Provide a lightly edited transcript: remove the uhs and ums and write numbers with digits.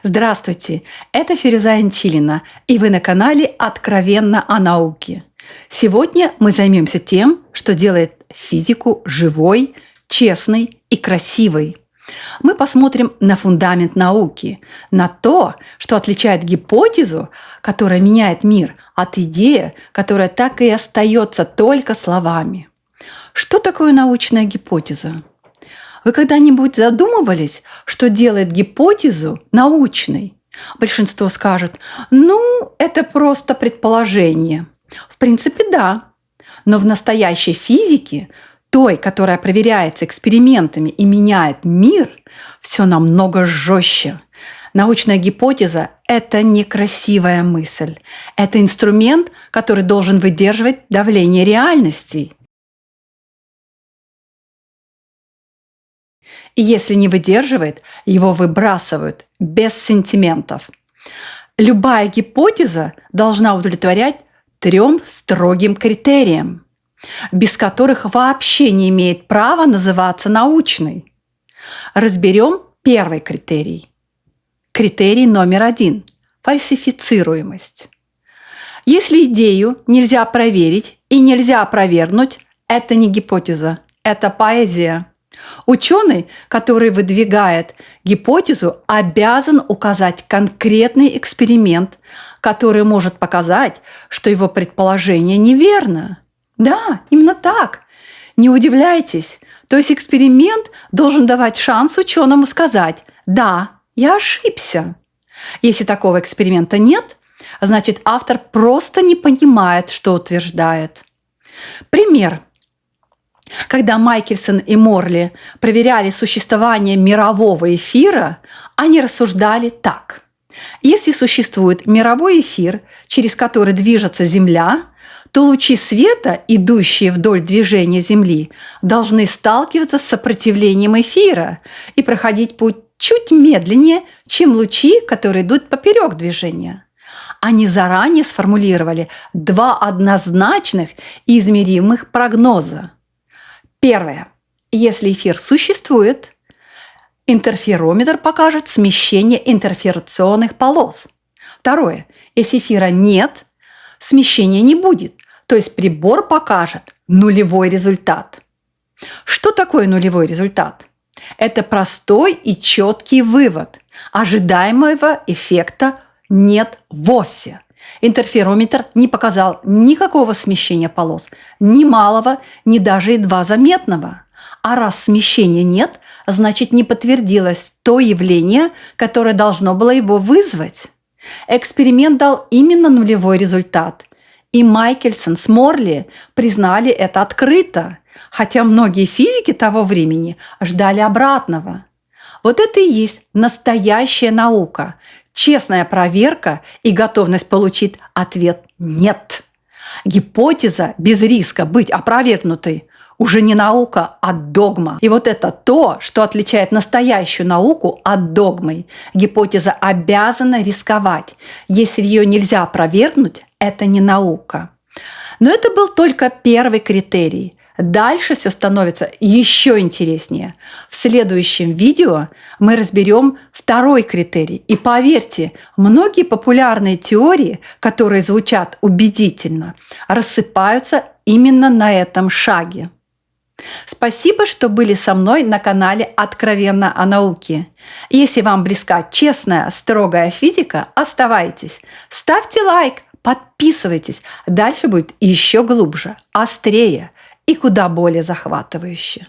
Здравствуйте, это Фирюза Инчилина, и вы на канале «Откровенно о науке». Сегодня мы займемся тем, что делает физику живой, честной и красивой. Мы посмотрим на фундамент науки, на то, что отличает гипотезу, которая меняет мир, от идеи, которая так и остается только словами. Что такое научная гипотеза? Вы когда-нибудь задумывались, что делает гипотезу научной? Большинство скажет, это просто предположение. В принципе, да. Но в настоящей физике, той, которая проверяется экспериментами и меняет мир, все намного жестче. Научная гипотеза – это не красивая мысль. Это инструмент, который должен выдерживать давление реальностей. И если не выдерживает, его выбрасывают без сантиментов. Любая гипотеза должна удовлетворять 3 строгим критериям, без которых вообще не имеет права называться научной. Разберем первый критерий. Критерий номер 1 – фальсифицируемость. Если идею нельзя проверить и нельзя опровергнуть, это не гипотеза, это поэзия. Ученый, который выдвигает гипотезу, обязан указать конкретный эксперимент, который может показать, что его предположение неверно. Да, именно так. Не удивляйтесь. То есть эксперимент должен давать шанс ученому сказать: «Да, я ошибся». Если такого эксперимента нет, значит, автор просто не понимает, что утверждает. Пример. Когда Майкельсон и Морли проверяли существование мирового эфира, они рассуждали так. Если существует мировой эфир, через который движется Земля, то лучи света, идущие вдоль движения Земли, должны сталкиваться с сопротивлением эфира и проходить путь чуть медленнее, чем лучи, которые идут поперек движения. Они заранее сформулировали 2 однозначных и измеримых прогноза. Первое. Если эфир существует, интерферометр покажет смещение интерферационных полос. Второе. Если эфира нет, смещения не будет, то есть прибор покажет нулевой результат. Что такое нулевой результат? Это простой и четкий вывод. Ожидаемого эффекта нет вовсе. Интерферометр не показал никакого смещения полос, ни малого, ни даже едва заметного. А раз смещения нет, значит, не подтвердилось то явление, которое должно было его вызвать. Эксперимент дал именно нулевой результат. И Майкельсон с Морли признали это открыто, хотя многие физики того времени ждали обратного. Вот это и есть настоящая наука. Честная проверка и готовность получить ответ «нет». Гипотеза без риска быть опровергнутой уже не наука, а догма. И вот это то, что отличает настоящую науку от догмы. Гипотеза обязана рисковать. Если ее нельзя опровергнуть, это не наука. Но это был только первый критерий. Дальше все становится еще интереснее. В следующем видео мы разберем второй критерий. И поверьте, многие популярные теории, которые звучат убедительно, рассыпаются именно на этом шаге. Спасибо, что были со мной на канале «Откровенно о науке». Если вам близка честная, строгая физика, оставайтесь. Ставьте лайк, подписывайтесь. Дальше будет еще глубже, острее и куда более захватывающе.